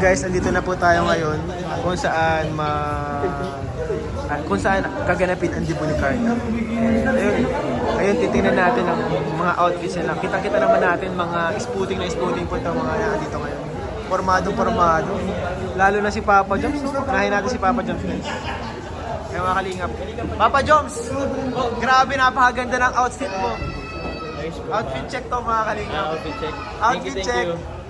guys, andito na po tayo ngayon kung saan gaganapin ang debut ni Carla. Ayun, titingnan natin ang mga outfits nila. Kita-kita naman natin mga spooting po itong mga nandito ngayon. Formado. Lalo na si Papa Joms. Unahin natin si Papa Joms guys. Kaya mga kalingap. Papa Joms! Grabe, napakaganda ng outfit mo. Outfit check to mga kalingap. Outfit check. Outfit check.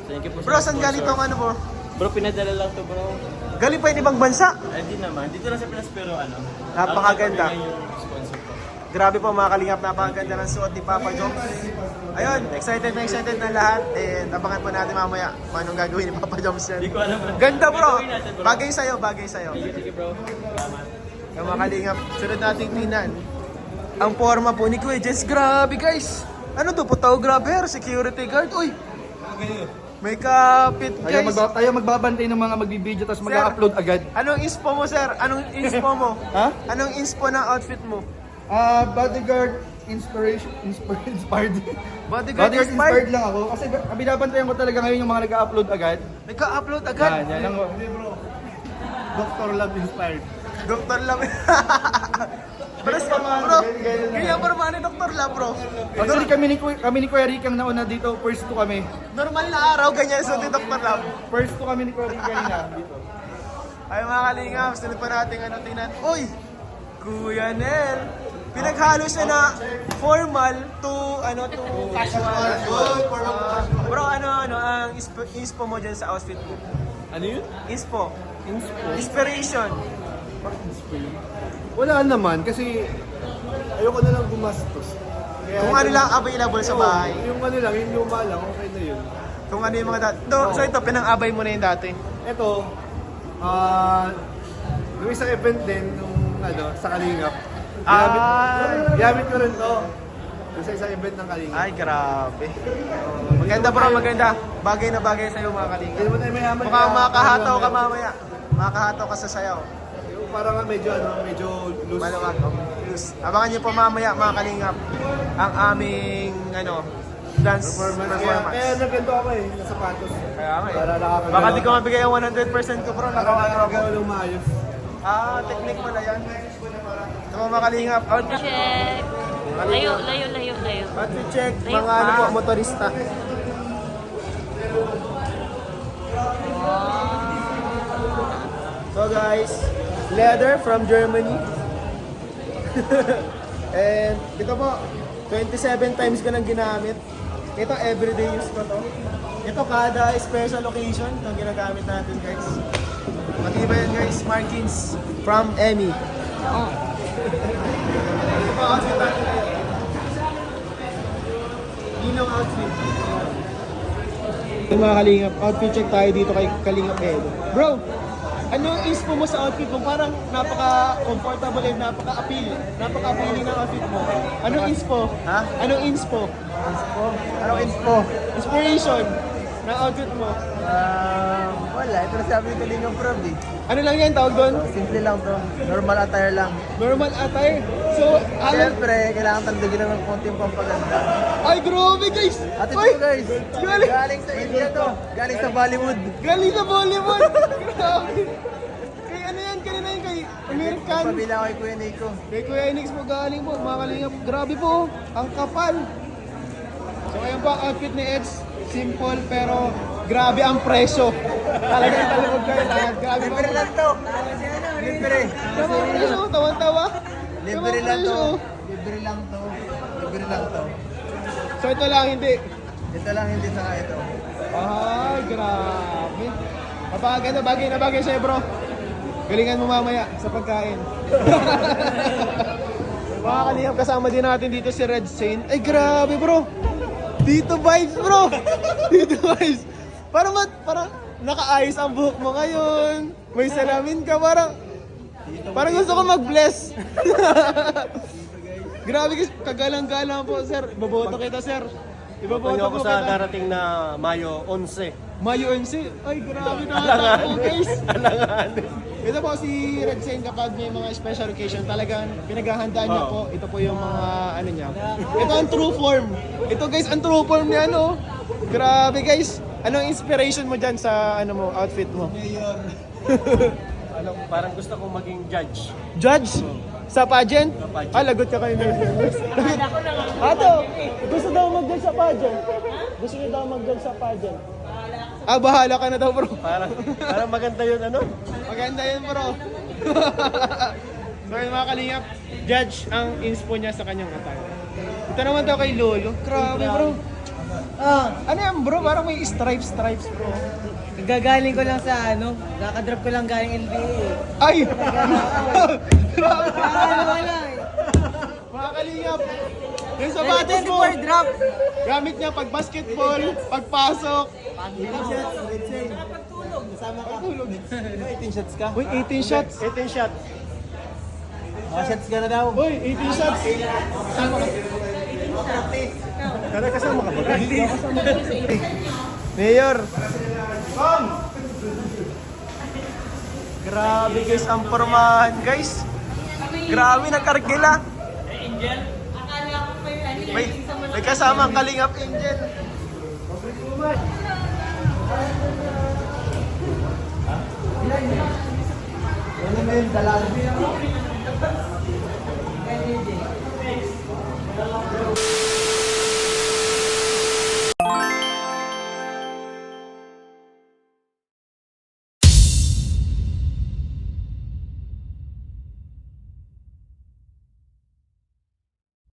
Thank you po. Bro, saan galing tong ano bro? Bro, pinadala lang to bro. Galing pa yung ibang bansa. Hindi naman. Dito lang sa Pinas pero ano. Napakaganda. Yung sponsor ko. Grabe po mga kalingap, napakaganda ng suot ni Papa Joms. Ayun, excited na lahat. And abangan po natin mamaya kung anong gagawin ni Papa Joms yan. Hindi ko alam bro. Ganda bro! Gagawin natin, bro. Bagay sa'yo. Sige bro. Salamat. Yung mga kalingap, sunod nating tingnan. Ang forma po ni Kuya Jess, grabe guys. Ano to, putaw grabe, security guard. Uy, may kapit guys. Tayo magbabantay ng mga magbibideo tapos mag-upload agad. Anong inspo mo sir? Anong inspo mo? Ha? Anong inspo ng outfit mo? Bodyguard inspired. Bodyguard Bodyguard inspired? inspired lang ako kasi binabantayan ko talaga ngayon yung mga nag-upload agad. Nagka-upload agad? Yan lang. Dr. Love inspired. Dr. Lab. Bro, kaya parang ni Dr. Lab bro. Actually kami ni Kuya Rick ang nauna dito, first to kami. Normal na araw, ganyan so ni Dr. Lab. First to kami ni Kuya Rick kanina dito. Ay mga kalingap, sunod pa natin tingnan. Uy! Kuya Nel! Pinaghalo siya na formal to casual. Bro, ano ang inspo mo dyan sa outfit mo? Ano yun? Inspo. Inspiration. Wala naman kasi ayoko na lang gumastos. Kung ano lang available sa bahay. Yung ano lang, yung luma lang, okay na yun. Kung ano yung mga dati. So ito, pinang-abay mo na yung dati. Ito, yung isang event din nung sa Kalingap. Gamit ko rin to. Yung sa isang event ng Kalingap. Ay, grabe. Maganda bro, maganda. Bagay na bagay sa'yo mga kalingap. Hindi mo tayo mayaman. Mukhang makahataw ka mamaya. Makahataw ka sa sayaw. Yung parang medyo loose. Maluwag. Loose. Abangan niyo po mamaya mga kalingap ang aming dance performance. Kaya nagganto ako sa sapatos. Kaya nga Para nakakagalaw. Baka di ko mabigay ang 100% ko bro. Nakakagalaw ng maayos. Technique mo na yan. Ito mga kalingap. Outfit Check. Layo. Outfit check. Layo Mga pa. motorista. So guys, leather from Germany. And ito po, 27 times ko nang ginamit. Ito everyday use ko to. Ito kada special occasion itong ginagamit natin guys. Matibay yan guys, Markins from Emmy. Oh. Ito po outfit natin ngayon. Ninong outfit. Ito mga kalingap, outfit check tayo dito kay Kalingap Edo. Bro, ano inspo mo sa outfit mo? Parang napaka-comfortable and napaka-appealing ng outfit mo. Anong inspo? Ha? Anong inspo? Anong inspo? Inspiration ng outfit mo. Wala, ito na sabi ni Kalingap Rob eh. Ano lang yan tawag doon? Simple lang to. Normal attire lang. Normal attire. So, Siyempre, kailangan tandagin lang ng konting pampaganda. ay grabe guys! At ito Ay, guys, Galing! galing sa India to. Galing sa Bollywood. Galing sa Bollywood! Grabe! Kay ano yan? Kanina yung kay American. Pabila ko kay Kuya Nico. Kay Kuya Enix po galing po, mga kalingap. Grabe po, ang kapal. So ayun po ang outfit ni Eds. Simple pero grabe ang presyo. Talagang talibog kayo lahat. Grabe po. Libre lang to. Libre. Tama ang presyo, tawan-tawa. Libre lang to. Libre lang to. Libre lang to. So ito lang, hindi. Ito lang hindi sa ito. Ay, grabe. Napakaganda, bagay na bagay sa'yo bro. Galingan mo mamaya sa pagkain. Mga kalingap, kasama din natin dito si Red Saint. Ay, grabe bro. Dito vibes bro. Dito vibes. Parang nakaayos ang buhok mo ngayon. May salamin ka, parang gusto ko mag-bless. Grabe guys, kagalang-galang po sir. Ibaboto kita sir. Ibaboto Ako ko sa kita. darating na Mayo 11. Mayo MC. Ay, grabe na po guys. Ito po si Red Saint kapag may mga special occasion, talagang pinaghahandaan niya po. Ito po yung mga niya. Ito ang true form. Ito guys, ang true form niya Grabe guys. Anong inspiration mo dyan sa ano mo, outfit mo? Ano, parang gusto kong maging judge. Judge? Sa pageant? Sa pageant. Ah, lagot ka kayo. Ato, gusto daw mag-judge sa pageant. Gusto niyo daw mag-judge sa pageant. Ah, bahala ka na daw, bro. Parang maganda yun, ano? Maganda yun, bro. So yun mga kalingap, judge ang inspo niya sa kanyang attire. Ito naman daw kay Lolo. Grabe, bro. Ano yan, bro? Parang may stripes, bro. Gagaling ko lang sa ano, kakadrop ko lang galing NBA. Ay! Wala eh. Mga kalingap, yung sapatos mo, drop. gamit niya pag basketball, pagpasok. Pagtulog. 18 shots ka? Uy, 18 shots. 18 shots. Shots ka na daw. Uy, 18 shots. Kada kasama ka ba? Mayor. Grabe guys, ang pormahan guys. Grabe, nagkargila. May kasama ang Kalingap Angel. Ano mo yun, dalaga?